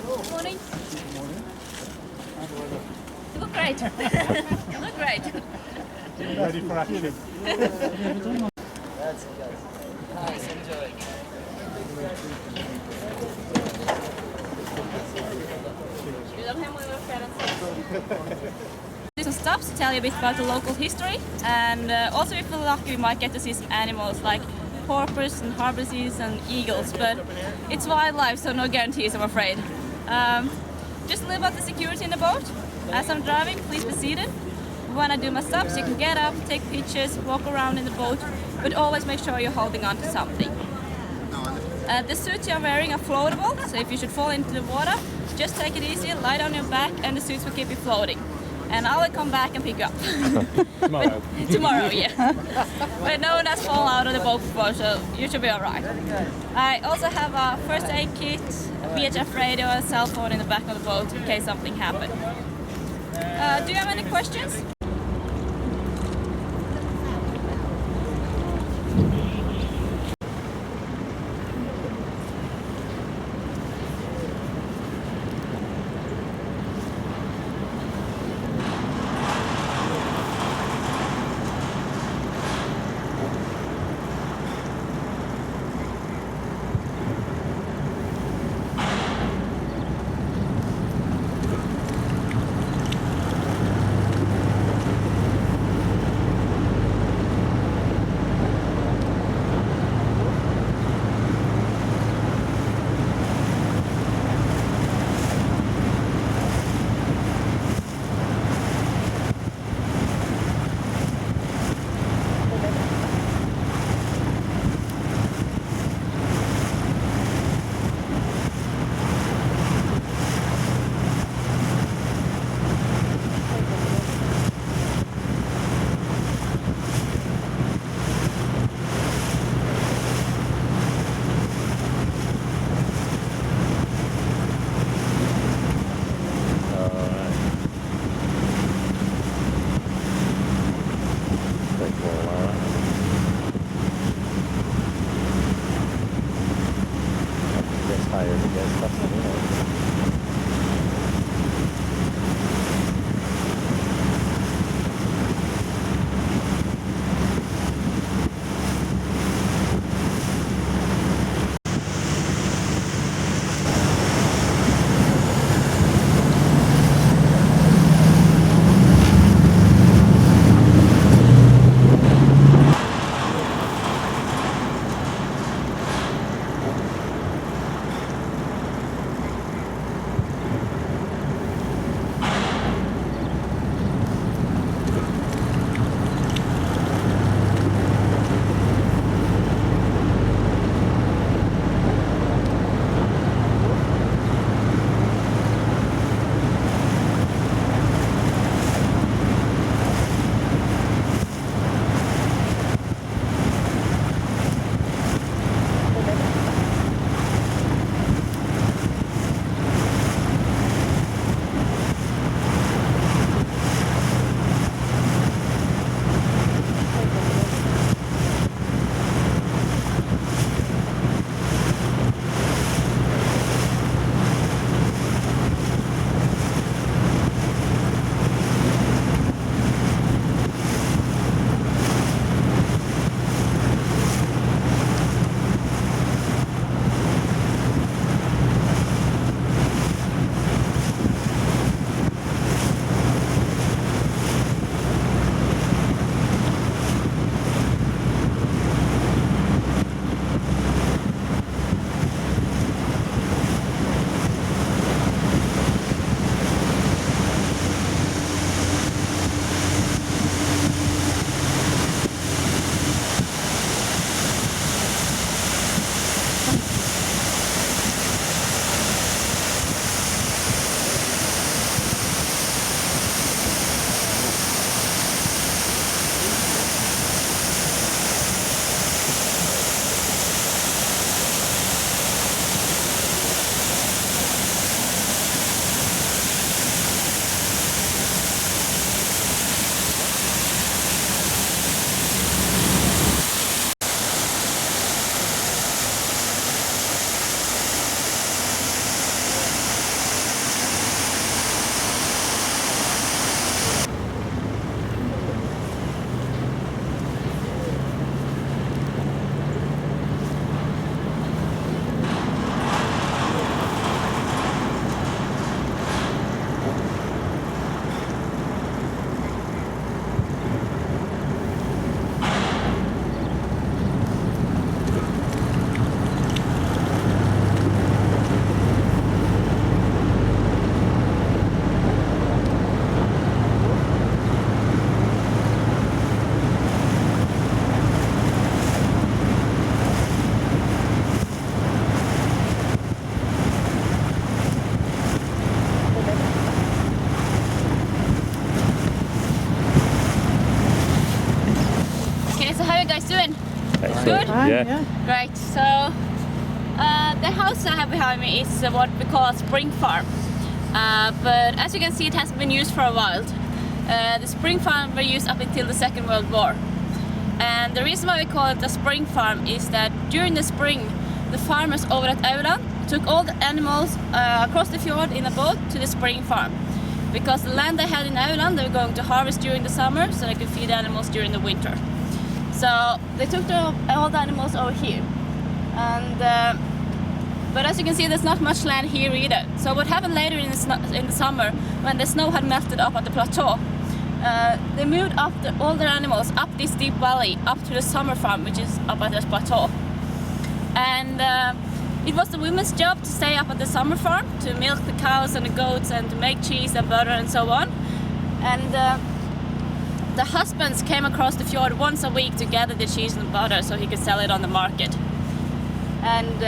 Good morning. Morning. You look great. You look great. Ready for action. That's it, guys. Nice, enjoy. Do some stops to tell you a bit about the local history, and also if we're lucky we might get to see some animals like porpoise and harbour seals and eagles, but it's wildlife, so no guarantees, I'm afraid. Just a little about the security in the boat. As I'm driving, please be seated. When I do my stops, you can get up, take pictures, walk around in the boat, but always make sure you're holding on to something. The suits you're wearing are floatable, so if you should fall into the water, just take it easy, lie on your back, and the suits will keep you floating. And I will come back and pick you up. Tomorrow. Tomorrow, yeah. But no one has fallen out of the boat before, so you should be alright. I also have a first aid kit, a VHF radio, and a cell phone in the back of the boat in case something happened. Do you have any questions? Good? Yeah. Great. So the house I have behind me is what we call a spring farm. But as you can see, it hasn't been used for a while. The spring farm were used up until the Second World War. And the reason why we call it a spring farm is that during the spring, the farmers over at Aurland took all the animals across the fjord in a boat to the spring farm. Because the land they had in Aurland, they were going to harvest during the summer so they could feed the animals during the winter. So they took all the animals over here. And but as you can see, there's not much land here either. So what happened later in the summer, when the snow had melted up at the plateau, they moved all their animals up this deep valley, up to the summer farm, which is up at this plateau. And it was the women's job to stay up at the summer farm, to milk the cows and the goats and to make cheese and butter and so on. And the husbands came across the fjord once a week to gather the cheese and butter so he could sell it on the market. And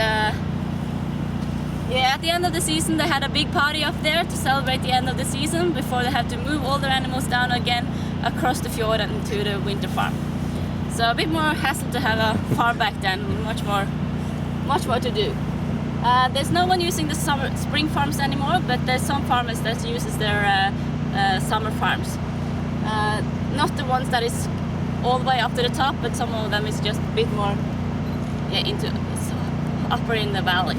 yeah, at the end of the season they had a big party up there to celebrate the end of the season before they had to move all their animals down again across the fjord and to the winter farm. So a bit more hassle to have a farm back then, much more to do. There's no one using the spring farms anymore, but there's some farmers that uses their summer farms. Not the ones that is all the way up to the top, but some of them is just a bit more into upper in the valley.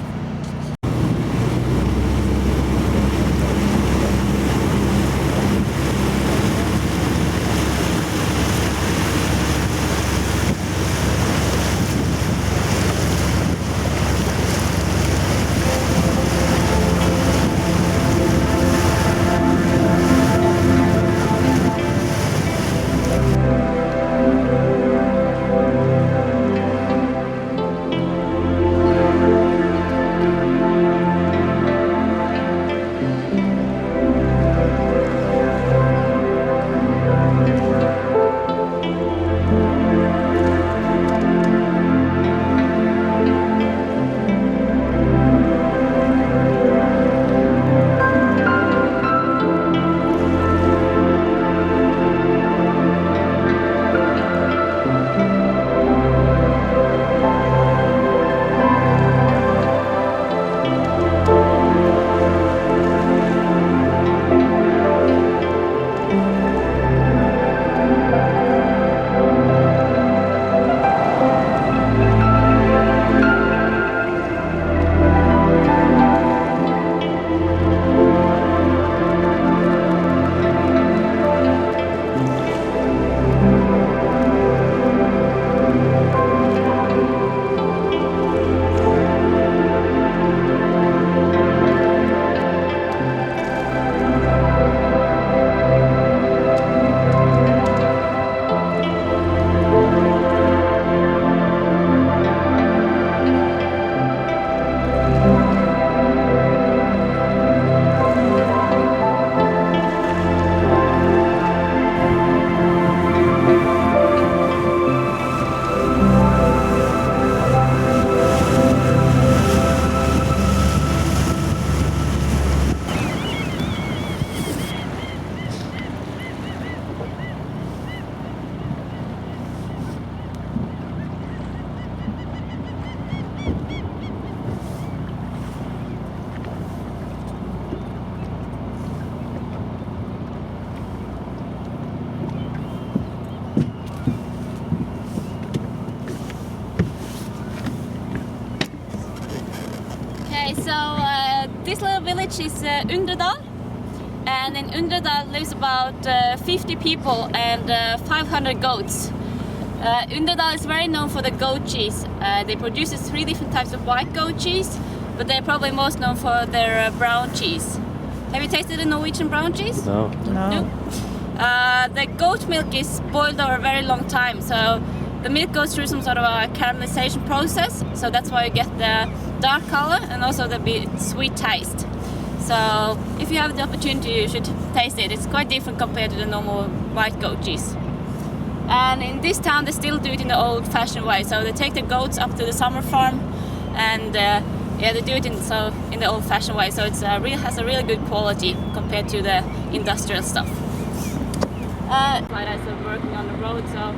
This little village is Undredal, and in Undredal lives about 50 people and 500 goats. Undredal is very known for the goat cheese. They produce 3 different types of white goat cheese, but they're probably most known for their brown cheese. Have you tasted the Norwegian brown cheese? No. The goat milk is boiled over a very long time, so the milk goes through some sort of a caramelization process, so that's why you get the dark color and also the bit sweet taste. So if you have the opportunity, you should taste it. It's quite different compared to the normal white goat cheese. And in this town they still do it in the old-fashioned way, so they take the goats up to the summer farm and they do it in the old-fashioned way, so it's has a really good quality compared to the industrial stuff. But I'm working on the road, so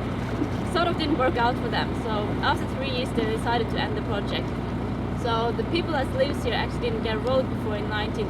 sort of didn't work out for them. So after 3 years they decided to end the project. So the people that lives here actually didn't get a road before in 19.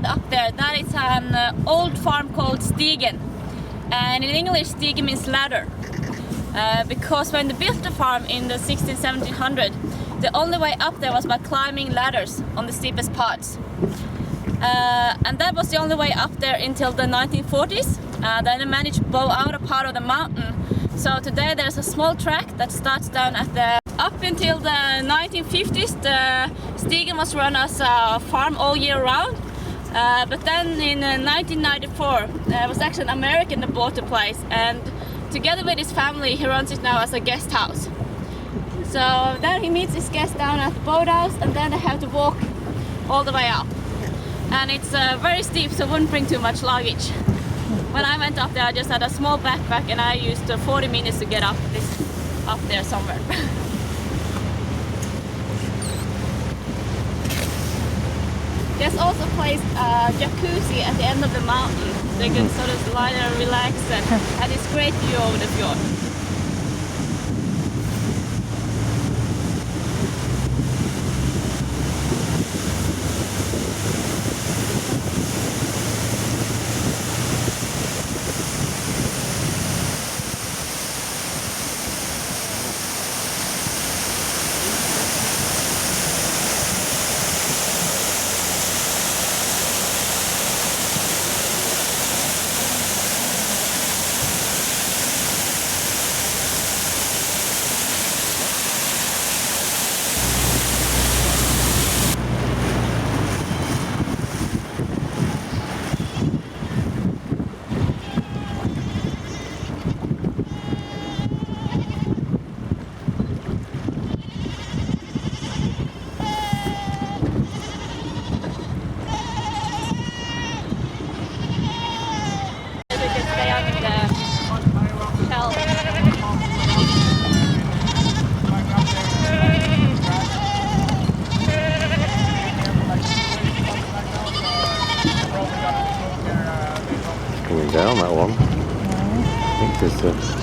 Up there, that is an old farm called Stigen, and in English Stigen means ladder, because when they built the farm in the 1700, the only way up there was by climbing ladders on the steepest parts, and that was the only way up there until the 1940s. Then they managed to bow out a part of the mountain, so today there's a small track that starts down at the up until the 1950s. The Stigen was run as a farm all year round. But then in 1994, there was actually an American that bought the place, and together with his family, he runs it now as a guest house. So then he meets his guests down at the boathouse, and then they have to walk all the way up. And it's very steep, so wouldn't bring too much luggage. When I went up there, I just had a small backpack, and I used 40 minutes to get up there somewhere. There's also placed a jacuzzi at the end of the mountain, so you can sort of lie there and relax, and it's great view over the fjord. Down that one. I think there's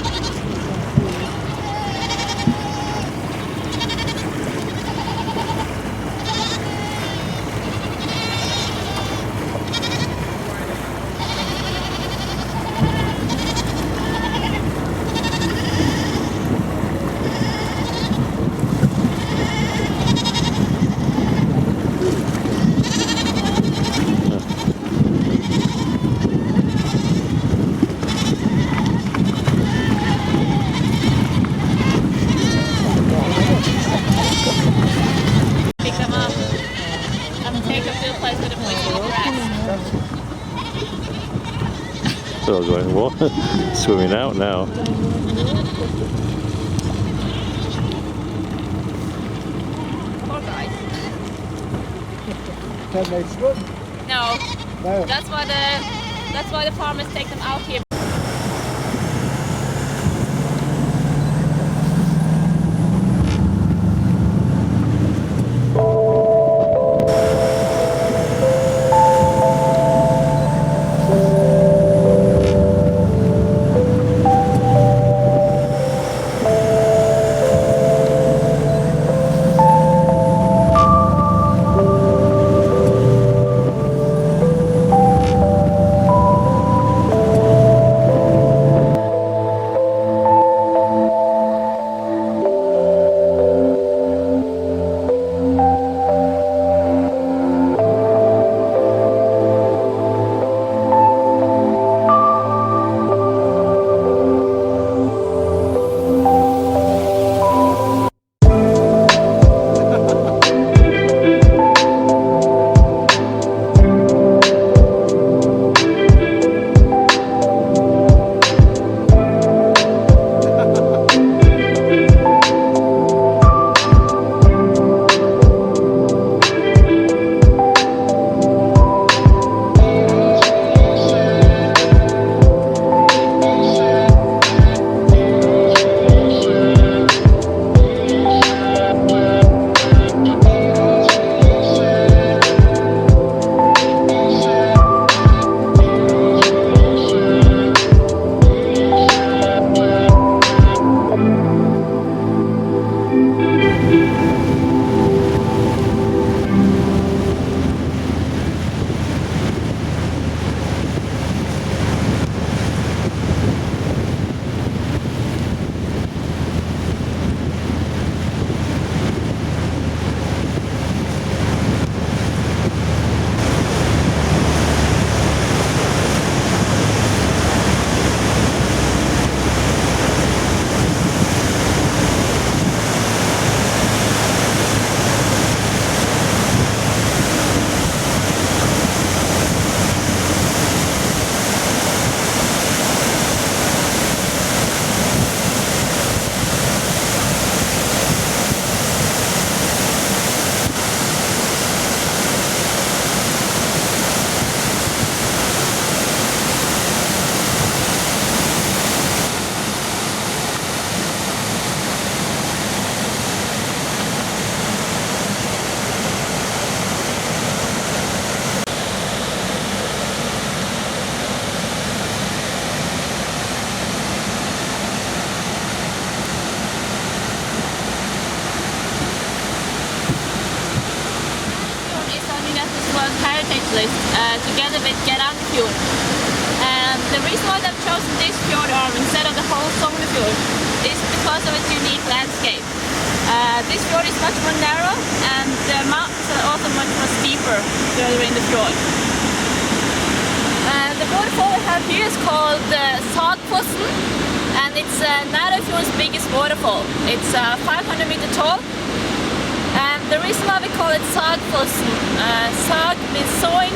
still going, what? Swimming out now. 10 metres run. No, No. that's why the farmers take them out here. Together with Aurlandsfjord. And the reason why I've chosen this fjord arm instead of the whole Sognefjord is because of its unique landscape. This fjord is much more narrow and the mountains are also much more steeper further in the fjord. The waterfall we have here is called Sognefjord, and it's Aurlandsfjord's biggest waterfall. It's 500 meters tall. And the reason why we call it Sognefjord, sog means sowing,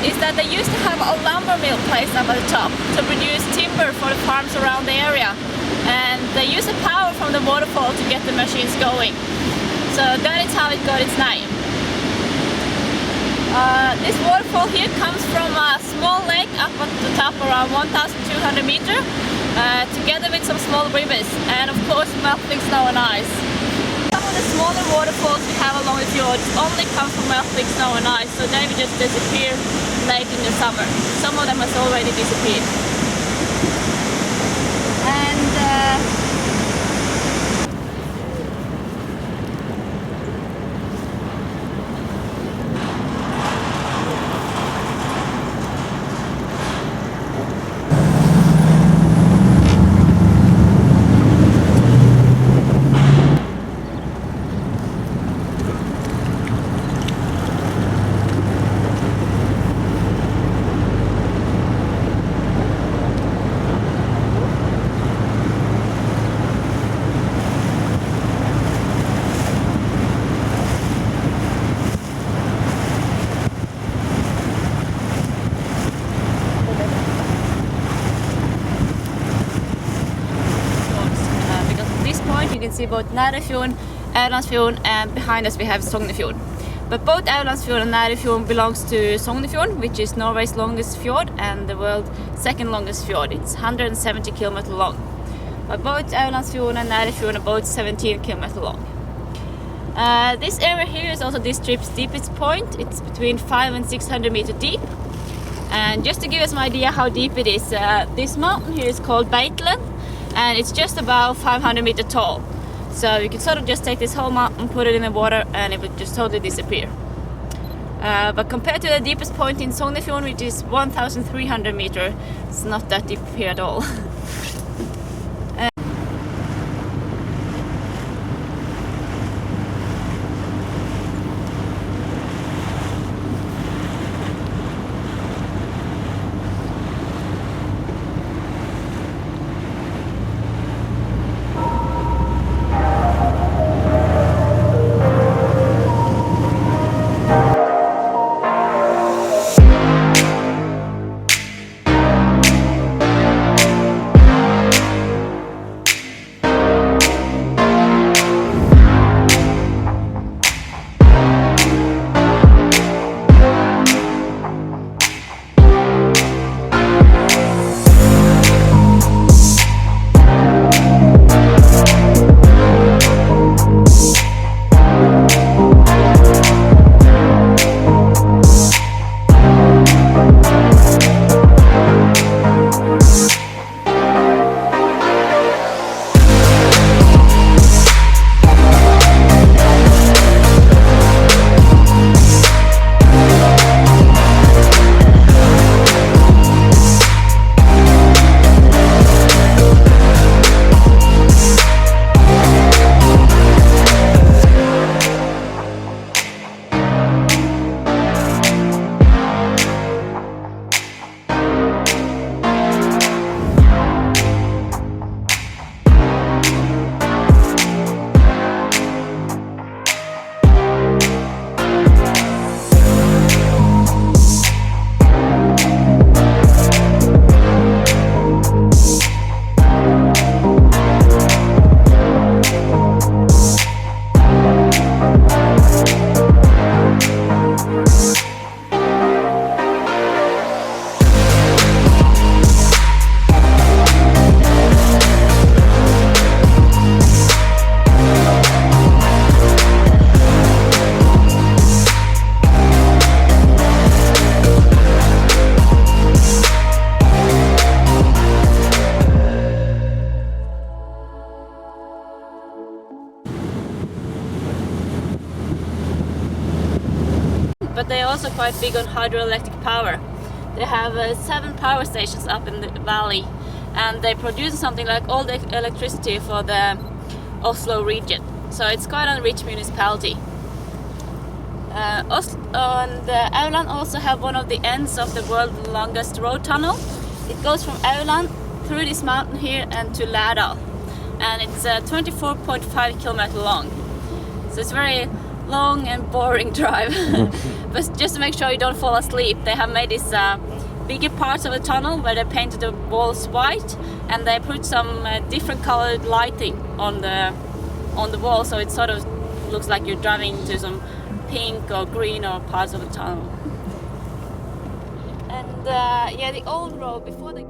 is that they used to have a lumber mill placed up at the top to produce timber for the farms around the area. And they use the power from the waterfall to get the machines going. So that is how it got its name. This waterfall here comes from a small lake up at the top around 1,200 meters, together with some small rivers and of course melting snow and ice. Some of the smaller waterfalls we have along the fjord only come from melting snow and ice, so they will just disappear late in the summer. Some of them has already disappeared. And you can see both Sognefjord, Aurlandsfjord, and behind us we have Sognefjord. But both Aurlandsfjord and Fjord belongs to Sognefjord, which is Norway's longest fjord and the world's second longest fjord. It's 170 kilometers long. But both Aurlandsfjord and Fjord are both 17 kilometers long. This area here is also this trip's deepest point. It's between 500 and 600 meters deep. And just to give us an idea how deep it is, this mountain here is called Beitelen, and it's just about 500 meters tall. So you can sort of just take this whole mountain, put it in the water, and it would just totally disappear. But compared to the deepest point in Sognefjord, which is 1,300 meters, it's not that deep here at all. But they're also quite big on hydroelectric power. They have 7 power stations up in the valley, and they produce something like all the electricity for the Oslo region. So it's quite a rich municipality. Oslo and Aurland also have one of the ends of the world's longest road tunnel. It goes from Aurland through this mountain here and to Lærdal, and it's 24.5 kilometers long. So it's very long and boring drive. But just to make sure you don't fall asleep, they have made this bigger parts of the tunnel where they painted the walls white, and they put some different colored lighting on the wall, so it sort of looks like you're driving to some pink or green or parts of the tunnel. And yeah, the old road before the